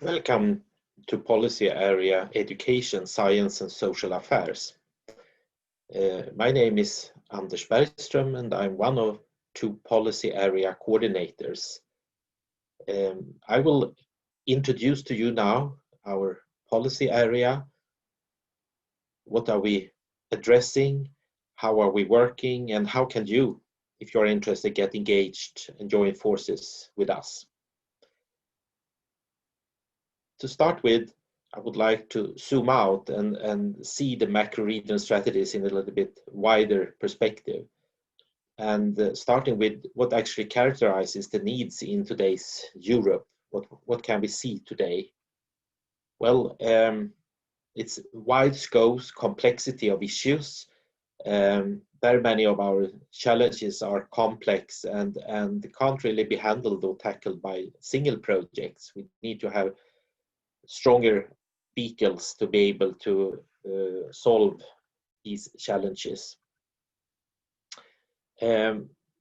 Welcome to Policy Area Education, Science and Social Affairs. My name is Anders Bergström and I'm one of two policy area coordinators. I will introduce to you now our policy area. What are we addressing? How are we working? And how can you, if you're interested, get engaged and join forces with us? To start with, I would like to zoom out and see the macro region strategies in a little bit wider perspective. And starting with what actually characterizes the needs in today's Europe. What can we see today? Well, it's wide scope, complexity of issues. Very many of our challenges are complex and can't really be handled or tackled by single projects. We need to have stronger vehicles to be able to solve these challenges.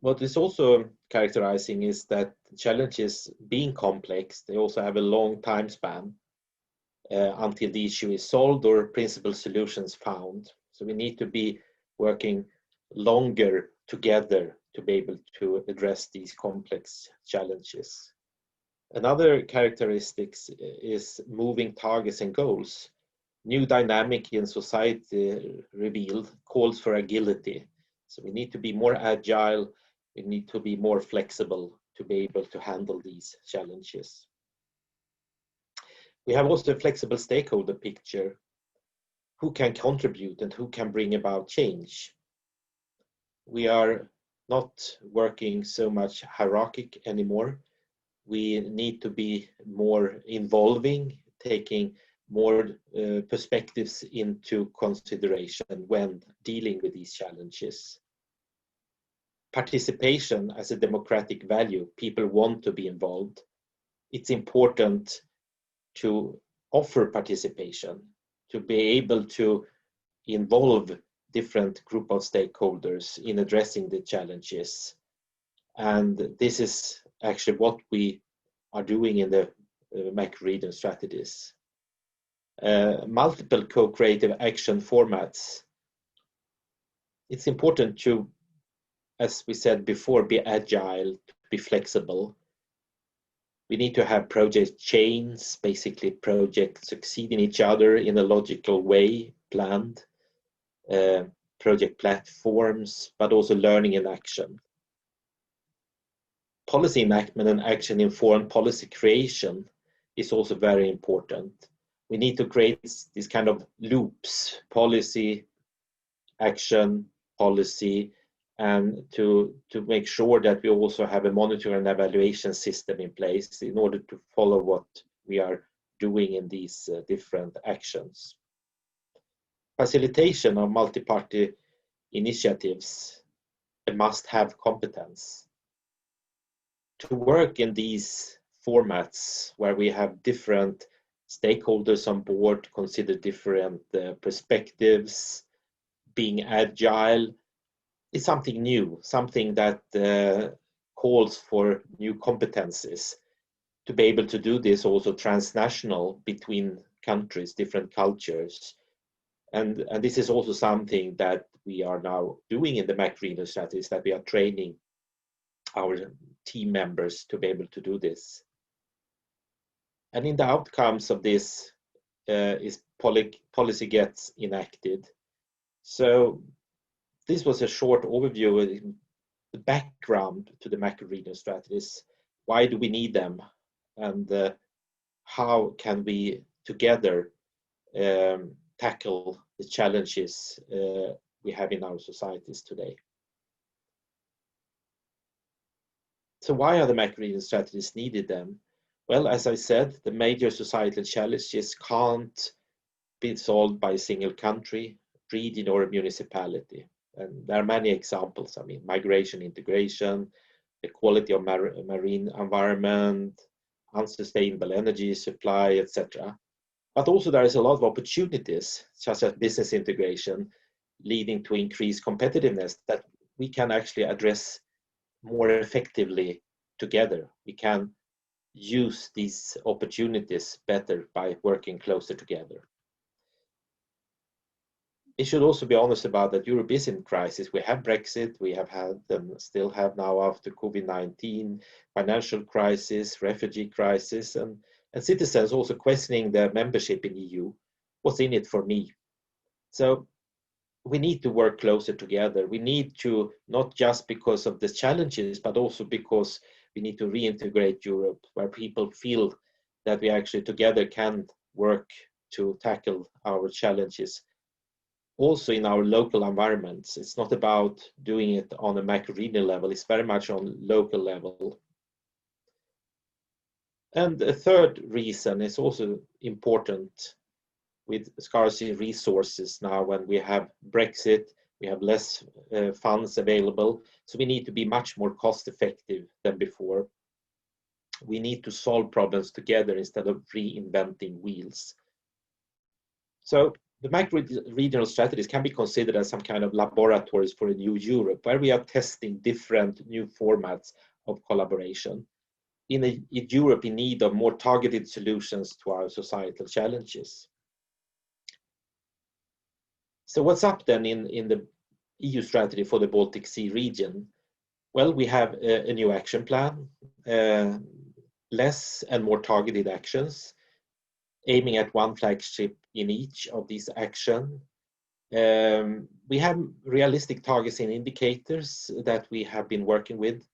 What is also characterizing is that challenges being complex, they also have a long time span until the issue is solved or principal solutions found. So we need to be working longer together to be able to address these complex challenges. Another characteristic is moving targets and goals. New dynamic in society revealed calls for agility. So we need to be more agile, we need to be more flexible to be able to handle these challenges. We have also a flexible stakeholder picture. Who can contribute and who can bring about change? We are not working so much hierarchic anymore. We need to be more involving, taking more perspectives into consideration when dealing with these challenges. Participation as a democratic value, people want to be involved. It's important to offer participation, to be able to involve different group of stakeholders in addressing the challenges. And this is actually what we are doing in the macro region strategies. Multiple co-creative action formats. It's important to, as we said before, be agile, be flexible. We need to have project chains, basically projects succeeding each other in a logical way, planned, project platforms, but also learning and action. Policy enactment and action-informed policy creation is also very important. We need to create these kind of loops, policy, action, policy, and to make sure that we also have a monitor and evaluation system in place in order to follow what we are doing in these different actions. Facilitation of multi-party initiatives, a must-have competence. To work in these formats where we have different stakeholders on board, consider different perspectives, being agile is something new, something that calls for new competencies. To be able to do this also transnational between countries, different cultures. And this is also something that we are now doing in the macro region strategies, that we are training our team members to be able to do this. And in the outcomes of this is policy gets enacted. So this was a short overview of the background to the macro region strategies. Why do we need them? And how can we together tackle the challenges we have in our societies today? So why are the macro region strategies needed then? Well, as I said, the major societal challenges can't be solved by a single country, region, or a municipality. And there are many examples. I mean, migration, integration, the quality of marine environment, unsustainable energy supply, etc. But also there is a lot of opportunities, such as business integration, leading to increased competitiveness that we can actually address more effectively together. We can use these opportunities better by working closer together. We should also be honest about that Europe is in crisis. We have Brexit, we have had and still have now after COVID-19, financial crisis, refugee crisis, and citizens also questioning their membership in EU. What's in it for me? So we need to work closer together. We need to, not just because of the challenges, but also because we need to reintegrate Europe, where people feel that we actually together can work to tackle our challenges. Also in our local environments, it's not about doing it on a macro-regional level, it's very much on local level. And a third reason is also important with scarcity resources now when we have Brexit, we have less funds available, so we need to be much more cost effective than before. We need to solve problems together instead of reinventing wheels. So the macro-regional strategies can be considered as some kind of laboratories for a new Europe, where we are testing different new formats of collaboration in a Europe in need of more targeted solutions to our societal challenges. So what's up then in the EU strategy for the Baltic Sea region? Well, we have a new action plan, less and more targeted actions, aiming at one flagship in each of these actions. We have realistic targets and indicators that we have been working with.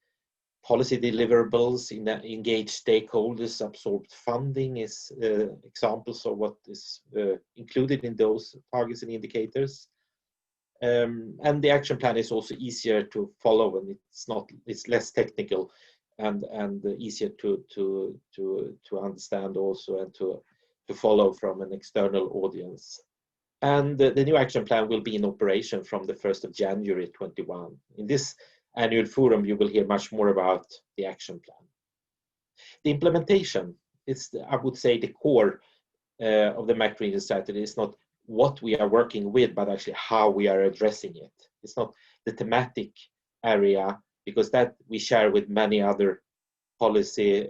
Policy deliverables, engaged stakeholders, absorbed funding is examples of what is included in those targets and indicators. And the action plan is also easier to follow, and it's less technical and easier to understand also and to follow from an external audience. And the new action plan will be in operation from the 1st of January 21. In this annual forum, you will hear much more about the action plan. The implementation is, I would say, the core of the macro-regional strategy. It's not what we are working with, but actually how we are addressing it. It's not the thematic area, because that we share with many other policy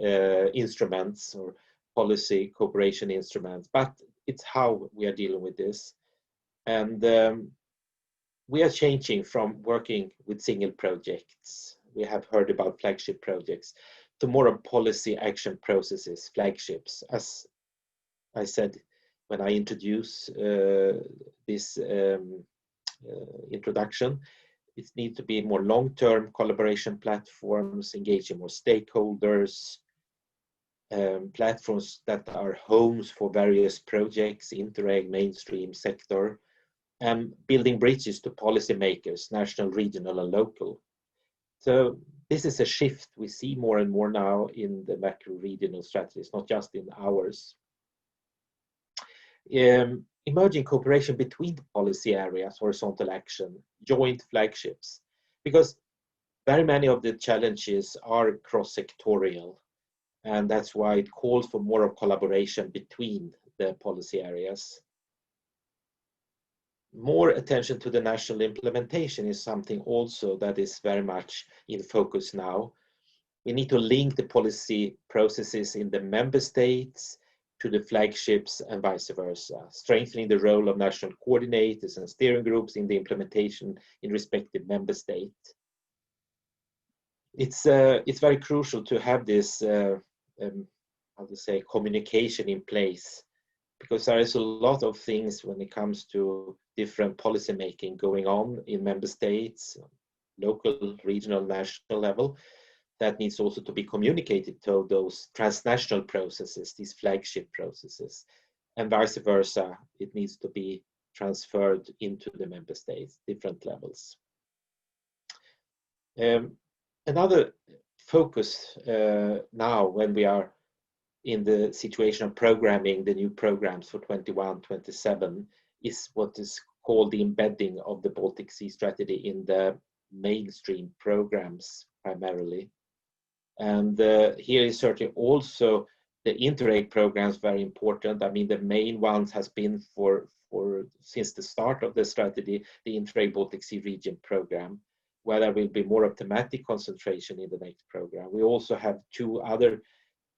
instruments or policy cooperation instruments, but it's how we are dealing with this. And we are changing from working with single projects, we have heard about flagship projects, to more of policy action processes, flagships. As I said when I introduce this introduction, it needs to be more long-term collaboration platforms, engaging more stakeholders, platforms that are homes for various projects, Interreg, mainstream sector, and building bridges to policymakers, national, regional, and local. So this is a shift we see more and more now in the macro-regional strategies, not just in ours. Emerging cooperation between policy areas, horizontal action, joint flagships, because very many of the challenges are cross-sectorial, and that's why it calls for more of collaboration between the policy areas. More attention to the national implementation is something also that is very much in focus now. We need to link the policy processes in the member states to the flagships and vice versa, strengthening the role of national coordinators and steering groups in the implementation in respective member state. It's very crucial to have this how to say, communication in place, because there is a lot of things when it comes to different policy making going on in member states, local, regional, national level, that needs also to be communicated to those transnational processes, these flagship processes, and vice versa. It needs to be transferred into the member states, different levels. Another focus now when we are in the situation of programming the new programs for 21-27 is what is called the embedding of the Baltic Sea strategy in the mainstream programs primarily. And here is certainly also the Interreg programs very important. I mean, the main ones has been for since the start of the strategy, the Interreg Baltic Sea Region program, where there will be more of thematic concentration in the next program. We also have two other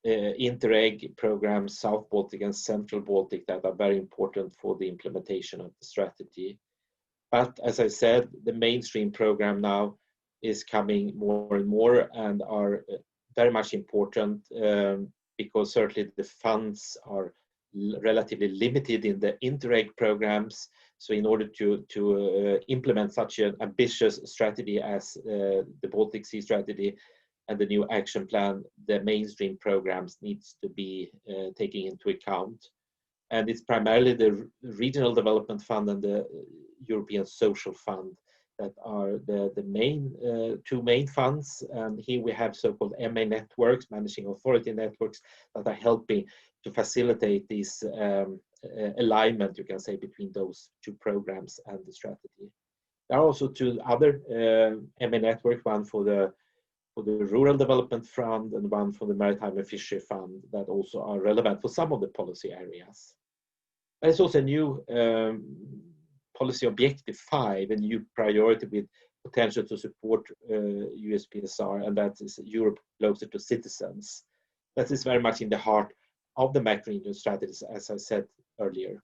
Interreg programs, South Baltic and Central Baltic, that are very important for the implementation of the strategy. But as I said, the mainstream program now is coming more and more and are very much important, because certainly the funds are relatively limited in the Interreg programs. So in order to implement such an ambitious strategy as the Baltic Sea strategy and the new action plan, the mainstream programs needs to be taken into account. And it's primarily the Regional Development Fund and the European Social Fund that are the main two main funds. And here we have so-called MA networks, managing authority networks, that are helping to facilitate this alignment, you can say, between those two programs and the strategy. There are also two other MA networks, one for the Rural Development Fund and one for the Maritime and Fishery Fund, that also are relevant for some of the policy areas. There's also a new policy objective 5, a new priority with potential to support USPSR, and that is Europe closer to citizens. That is very much in the heart of the macro-regional strategies, as I said earlier.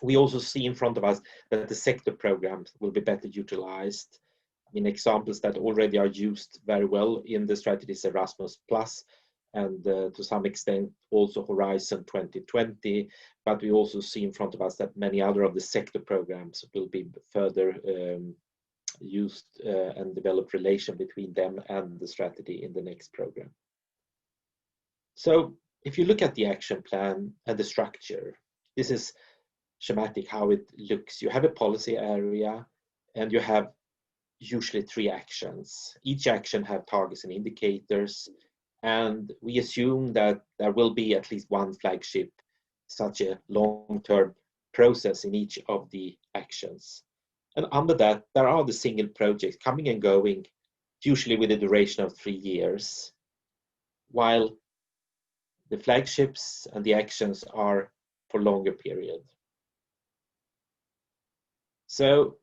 We also see in front of us that the sector programs will be better utilized. I mean, examples that already are used very well in the strategies Erasmus Plus, and to some extent also Horizon 2020, but we also see in front of us that many other of the sector programs will be further used and develop relation between them and the strategy in the next program. So if you look at the action plan and the structure, this is schematic how it looks. You have a policy area and you have usually 3 actions. Each action have targets and indicators, and we assume that there will be at least one flagship, such a long-term process in each of the actions. And under that, there are the single projects coming and going, usually with a duration of 3 years, while the flagships and the actions are for longer period. So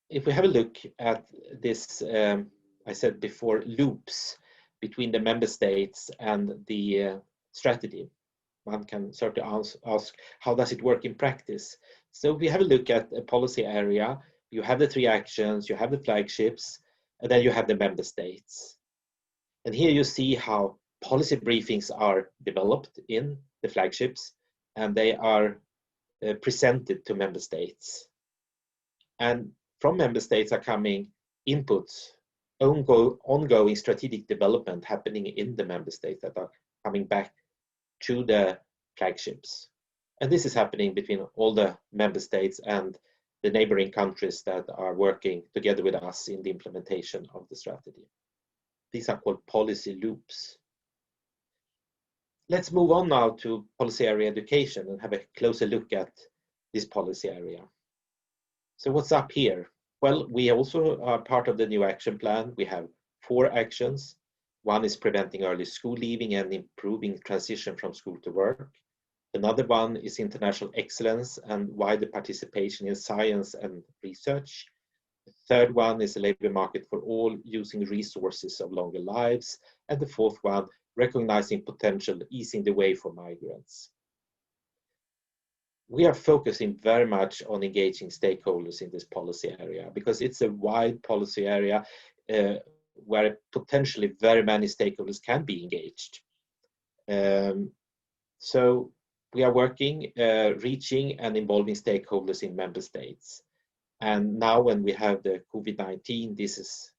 if we have a look at this, I said before, loops between the member states and the strategy, one can certainly ask, how does it work in practice? So we have a look at a policy area. You have the 3 actions, you have the flagships, and then you have the member states. And here you see how policy briefings are developed in the flagships, and they are presented to member states. And from member states are coming inputs, ongoing strategic development happening in the member states that are coming back to the flagships. And this is happening between all the member states and the neighboring countries that are working together with us in the implementation of the strategy. These are called policy loops. Let's move on now to policy area education and have a closer look at this policy area. So what's up here? Well, we also are part of the new action plan. We have 4 actions. One is preventing early school leaving and improving transition from school to work. Another one is international excellence and wider participation in science and research. The third one is a labor market for all, using resources of longer lives. And the fourth one, recognizing potential, easing the way for migrants. We are focusing very much on engaging stakeholders in this policy area because it's a wide policy area where potentially very many stakeholders can be engaged. So we are working, reaching and involving stakeholders in member states. And now when we have the COVID-19, this is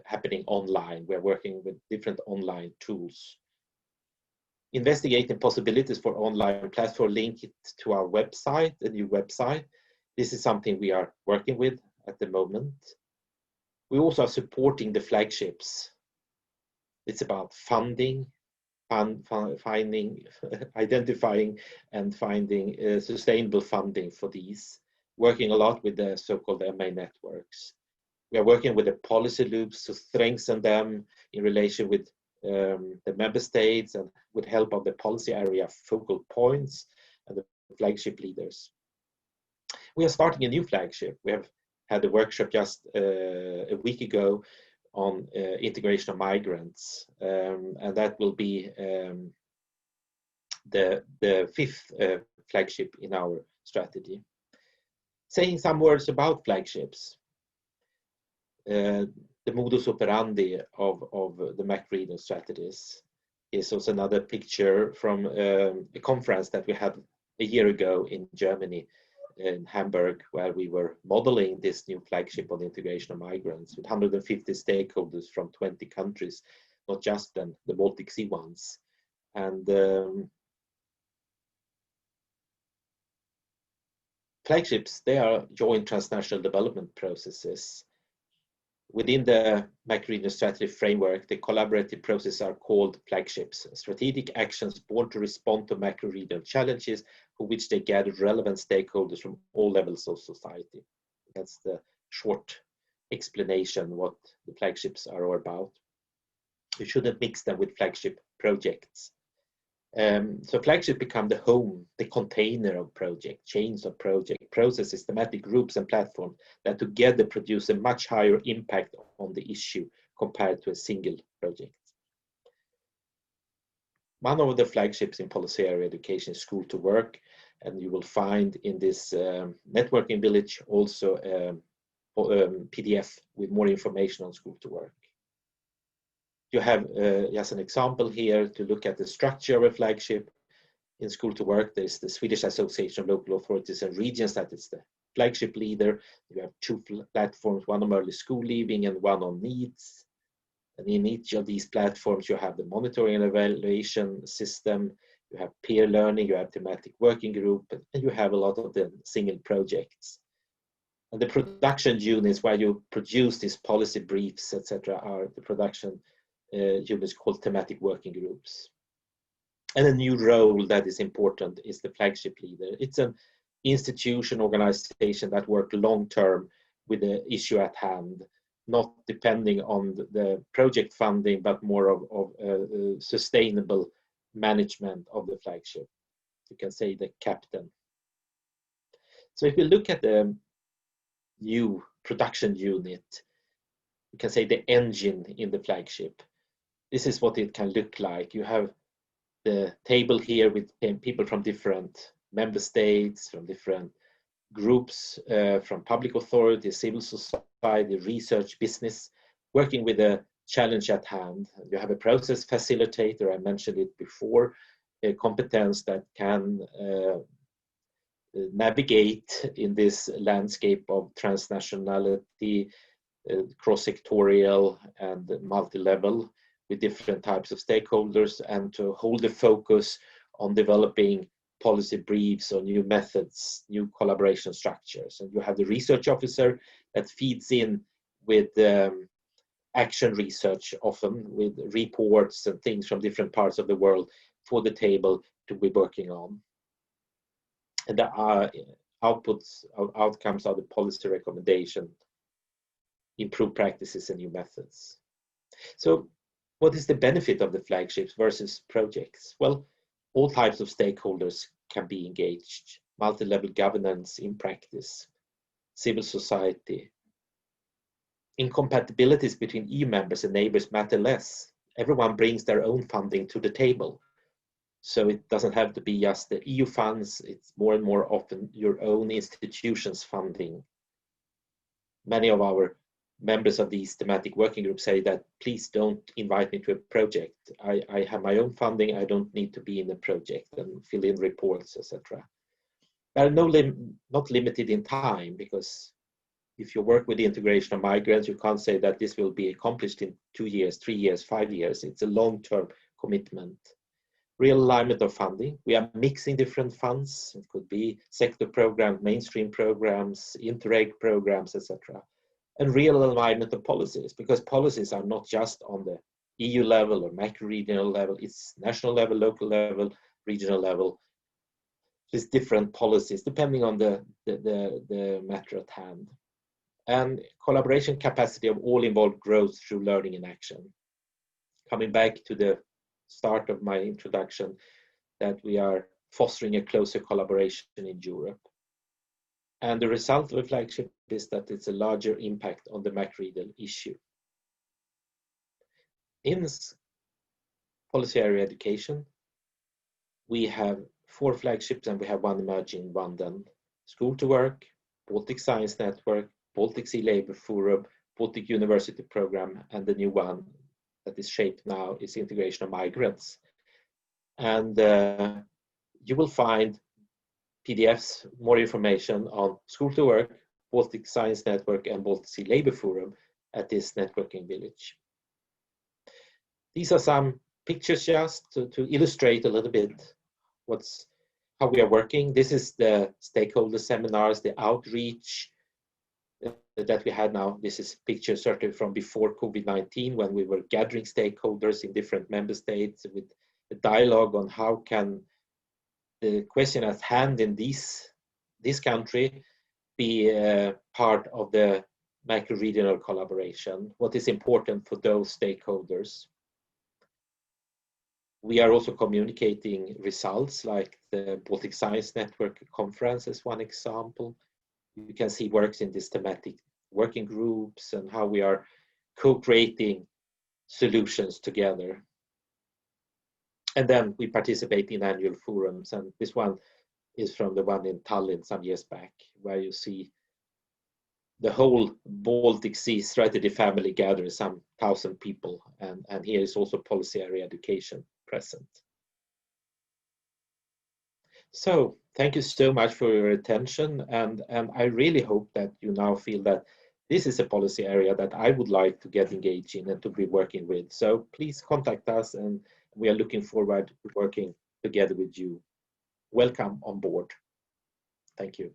happening online. We're working with different online tools. Investigating possibilities for online platform, link it to our website, a new website. This is something we are working with at the moment. We also are supporting the flagships. It's about funding, identifying and finding sustainable funding for these, working a lot with the so-called MA networks. We are working with the policy loops to strengthen them in relation with the member states and with help of the policy area focal points and the flagship leaders. We are starting a new flagship. We have had a workshop just a week ago on integration of migrants, and that will be the fifth flagship in our strategy. Saying some words about flagships. The modus operandi of the MAC region strategies is also another picture from a conference that we had a year ago in Germany, in Hamburg, where we were modeling this new flagship on the integration of migrants with 150 stakeholders from 20 countries, not just the Baltic Sea ones. And flagships, they are joint transnational development processes. Within the MAC region strategy framework, the collaborative processes are called flagships, strategic actions born to respond to macro regional challenges for which they gather relevant stakeholders from all levels of society. That's the short explanation what the flagships are all about. You shouldn't mix them with flagship projects. So flagships become the home, the container of project, chains of project, processes, thematic groups and platforms that together produce a much higher impact on the issue compared to a single project. One of the flagships in policy area education is School to Work, and you will find in this networking village also PDF with more information on School to Work. You have just an example here to look at the structure of a flagship. In School to Work, there's the Swedish Association of Local Authorities and Regions that is the flagship leader. You have two platforms, one on early school leaving and one on needs. And in each of these platforms, you have the monitoring and evaluation system, you have peer learning, you have thematic working group, and you have a lot of the single projects. And the production units where you produce these policy briefs, etc., are the production units called thematic working groups. And a new role that is important is the flagship leader. It's an institution, organization that work long-term with the issue at hand, not depending on the project funding, but more of sustainable management of the flagship. You can say the captain. So if we look at the new production unit, you can say the engine in the flagship. This is what it can look like. You have the table here with people from different member states, from different groups, from public authorities, civil society, research, business, working with a challenge at hand. You have a process facilitator, I mentioned it before, a competence that can navigate in this landscape of transnationality, cross-sectorial and multi-level with different types of stakeholders, and to hold the focus on developing policy briefs or new methods, new collaboration structures. And you have the research officer that feeds in with action research, often with reports and things from different parts of the world for the table to be working on. And the outputs, outcomes are the policy recommendation, improved practices and new methods. So what is the benefit of the flagships versus projects? Well, all types of stakeholders can be engaged, multi-level governance in practice, civil society. Incompatibilities between EU members and neighbors matter less. Everyone brings their own funding to the table. So it doesn't have to be just the EU funds, it's more and more often your own institutions funding. Many of our members of these thematic working groups say that please don't invite me to a project. I have my own funding, I don't need to be in a project and fill in reports, etc. They are not limited in time, because if you work with the integration of migrants, you can't say that this will be accomplished in 2 years, 3 years, 5 years. It's a long-term commitment. Real alignment of funding. We are mixing different funds. It could be sector programs, mainstream programs, interreg programs, etc. And real alignment of policies, because policies are not just on the EU level or macro regional level, it's national level, local level, regional level. There's different policies depending on the matter at hand. And collaboration capacity of all involved grows through learning and action. Coming back to the start of my introduction, that we are fostering a closer collaboration in Europe. And the result of a flagship is that it's a larger impact on the macro regional issue. In policy area education, we have 4 flagships and we have one emerging one then. School to Work, Baltic Science Network, Baltic Sea Labour Forum, Baltic University Program, and the new one that is shaped now is Integration of Migrants. And you will find PDFs, more information on School to Work, Baltic Science Network, and Baltic Sea Labour Forum at this networking village. These are some pictures just to illustrate a little bit how we are working. This is the stakeholder seminars, the outreach that we had now. This is pictures certainly from before COVID-19 when we were gathering stakeholders in different member states with a dialogue on how can the question at hand in this country be part of the macro-regional collaboration. What is important for those stakeholders? We are also communicating results like the Baltic Science Network conference as one example. You can see works in these thematic working groups and how we are co-creating solutions together. And then we participate in annual forums, and this one is from the one in Tallinn some years back, where you see the whole Baltic Sea strategy family gathering, some 1,000 people, and here is also policy area education present. So thank you so much for your attention, and I really hope that you now feel that this is a policy area that I would like to get engaged in and to be working with. So please contact us, and we are looking forward to working together with you. Welcome on board. Thank you.